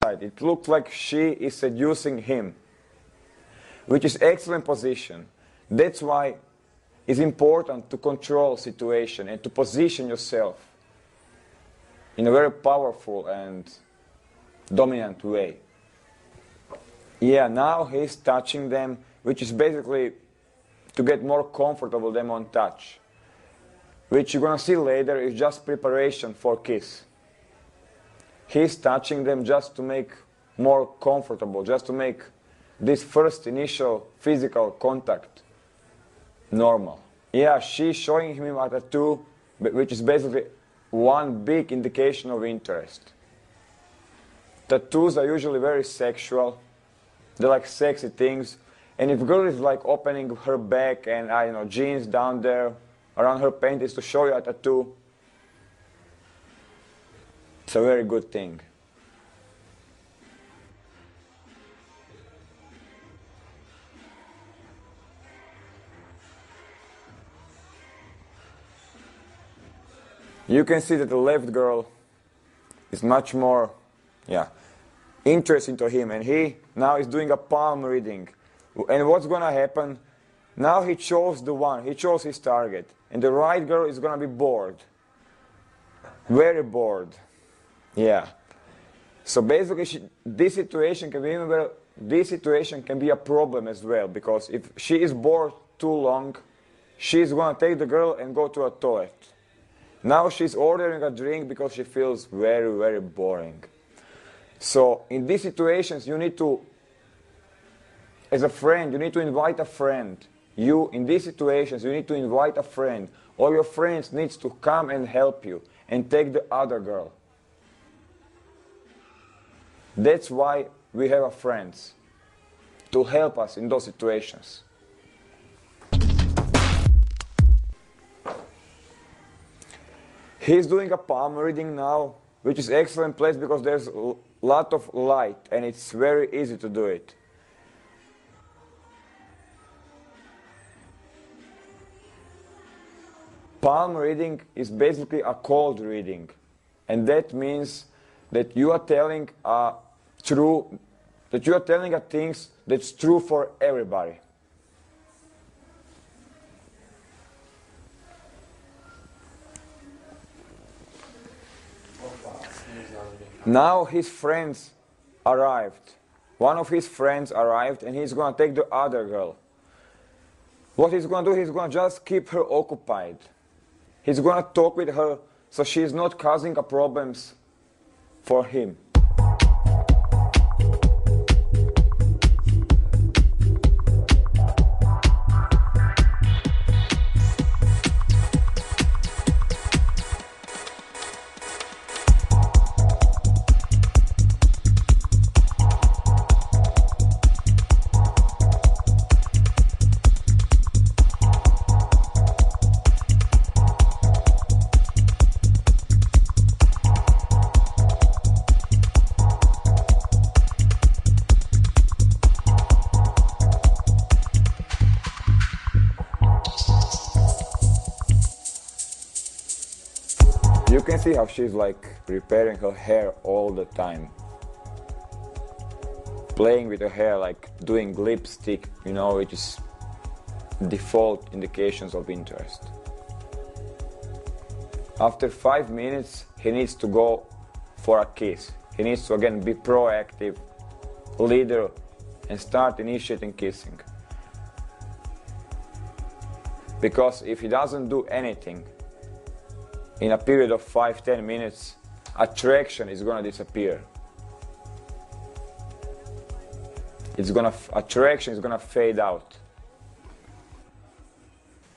It looks like she is seducing him, which is excellent position. That's why it's important to control situation and to position yourself in a very powerful and dominant way. Yeah, now he's touching them, which is basically to get more comfortable them on touch. Which you're gonna see later is just preparation for kiss. He's touching them just to make more comfortable, just to make this first initial physical contact normal. Yeah, she's showing him a tattoo, which is basically one big indication of interest. Tattoos are usually very sexual. They're like sexy things. And if a girl is like opening her back and jeans down there around her panties to show you a tattoo, it's a very good thing. You can see that the left girl is much more, interesting to him, and he now is doing a palm reading. And what's gonna happen? Now he chose he chose his target, and the right girl is gonna be bored. Very bored. Yeah. So basically, this situation can be a problem as well, because if she is bored too long, she's gonna take the girl and go to a toilet. Now she's ordering a drink because she feels very, very boring. So in these situations, you need to, as a friend, you need to invite a friend. In these situations, you need to invite a friend. All your friends need to come and help you and take the other girl. That's why we have friends, to help us in those situations. He's doing a palm reading now, which is excellent place because there's a lot of light and it's very easy to do it. Palm reading is basically a cold reading, and that means that you are telling things that's true for everybody. Now his friends arrived. One of his friends arrived and he's going to take the other girl. What he's going to do, he's going to just keep her occupied. He's going to talk with her so she's not causing problems for him. You can see how she's like preparing her hair all the time. Playing with her hair, like doing lipstick, which is default indications of interest. After 5 minutes, he needs to go for a kiss. He needs to again be proactive, leader, and start initiating kissing. Because if he doesn't do anything, in a period of 5-10 minutes, attraction is going to disappear. Attraction is going to fade out.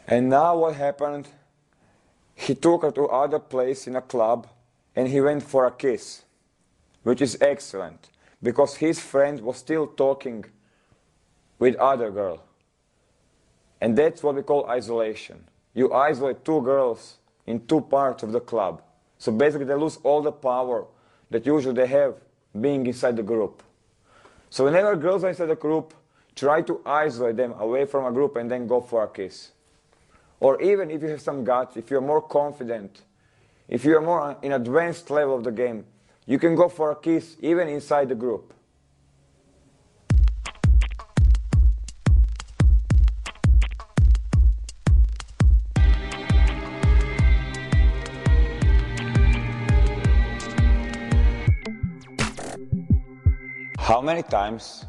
And now what happened? He took her to other place in a club and he went for a kiss, which is excellent because his friend was still talking with other girl. And that's what we call isolation. You isolate two girls in two parts of the club. So basically they lose all the power that usually they have being inside the group. So whenever girls are inside the group, try to isolate them away from a group and then go for a kiss. Or even if you have some guts, if you're more confident, if you're more in advanced level of the game, You can go for a kiss even inside the group. How many times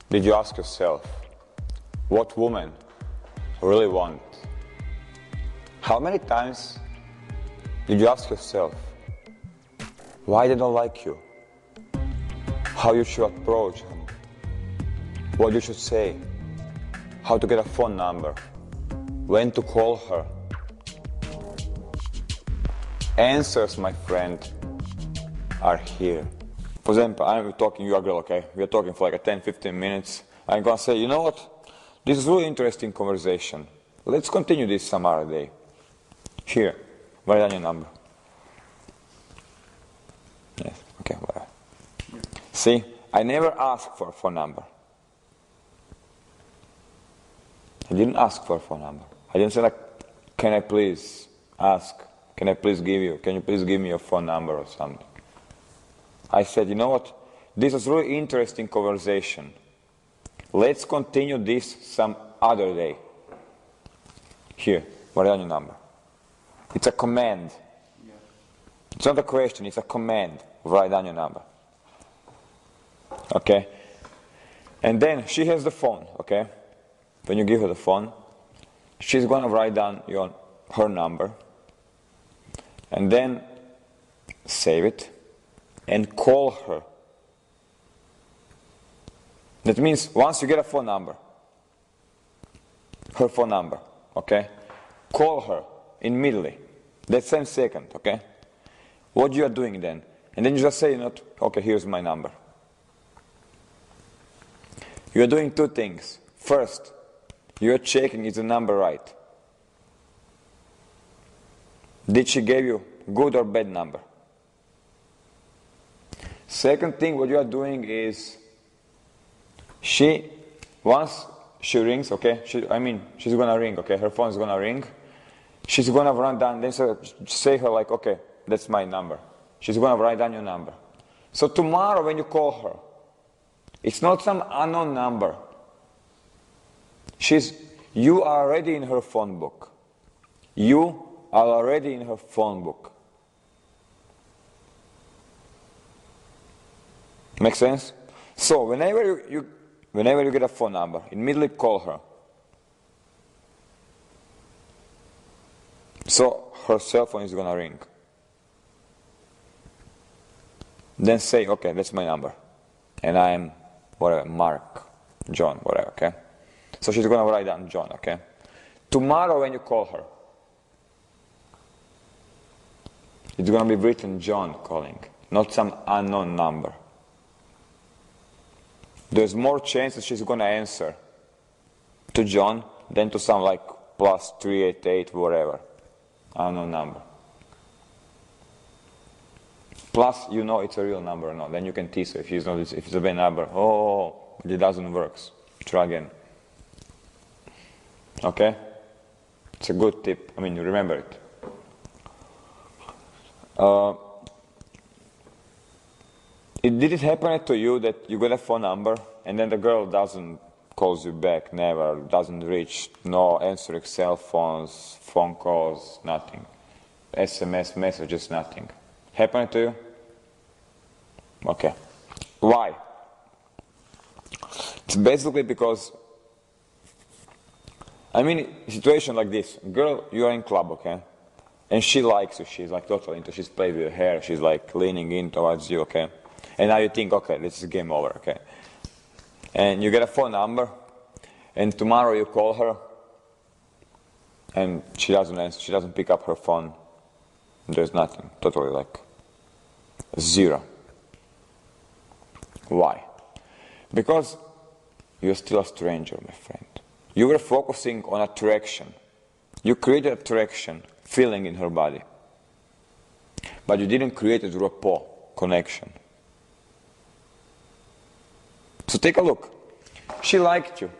did you ask yourself what woman really want? How many times did you ask yourself why they don't like you? How you should approach them? What you should say? How to get a phone number? When to call her? Answers, my friend, are here. For example, I'm talking, you are girl, okay? We are talking for like 10-15 minutes. I'm gonna say, you know what? This is really interesting conversation. Let's continue this some other day. Here, write down your number. Yes, okay, whatever. Yeah. See, I never asked for a phone number. I didn't ask for a phone number. I didn't say like, can I please ask? Can you please give me your phone number or something? I said, you know what? This is really interesting conversation. Let's continue this some other day. Here, write down your number. It's a command. Yeah. It's not a question, it's a command. Write down your number. Okay? And then she has the phone, okay? When you give her the phone, she's gonna write down her number. And then save it and call her. That means once you get a phone number, her phone number, okay? Call her immediately, that same second, okay? What you are doing then? And then you just say, okay, here's my number. You are doing two things. First, you are checking is the number right. Did she give you good or bad number? Second thing, what you are doing is, once she rings, okay, she's gonna ring, okay, her phone's gonna ring, she's gonna run down, then say her like, okay, that's my number. She's gonna write down your number. So tomorrow when you call her, it's not some unknown number. You are already in her phone book. You are already in her phone book. Make sense? So whenever you get a phone number, immediately call her. So her cell phone is gonna ring. Then say, okay, that's my number. And I'm, whatever, Mark, John, whatever, okay? So she's gonna write down John, okay? Tomorrow when you call her, it's gonna be written John calling, not some unknown number. There's more chance that she's gonna answer to John than to some like plus 388 whatever, unknown number. Plus, you know it's a real number or not. Then you can tease her if it's a bad number. Oh, it doesn't work. Try again. Okay? It's a good tip. You remember it. Did it happen to you that you got a phone number and then the girl doesn't calls you back, never, doesn't reach, no answering cell phones, phone calls, nothing, SMS messages, nothing? Happened to you? Okay. Why? It's basically because, situation like this, girl, you are in club, okay? And she likes you, she's like totally into, she's playing with her hair, she's like leaning in towards you, okay? And now you think, okay, this is game over, okay? And you get a phone number, and tomorrow you call her, and she doesn't answer, she doesn't pick up her phone. There's nothing, totally like zero. Why? Because you're still a stranger, my friend. You were focusing on attraction. You created attraction, feeling in her body. But you didn't create a rapport, connection. So take a look. She liked you.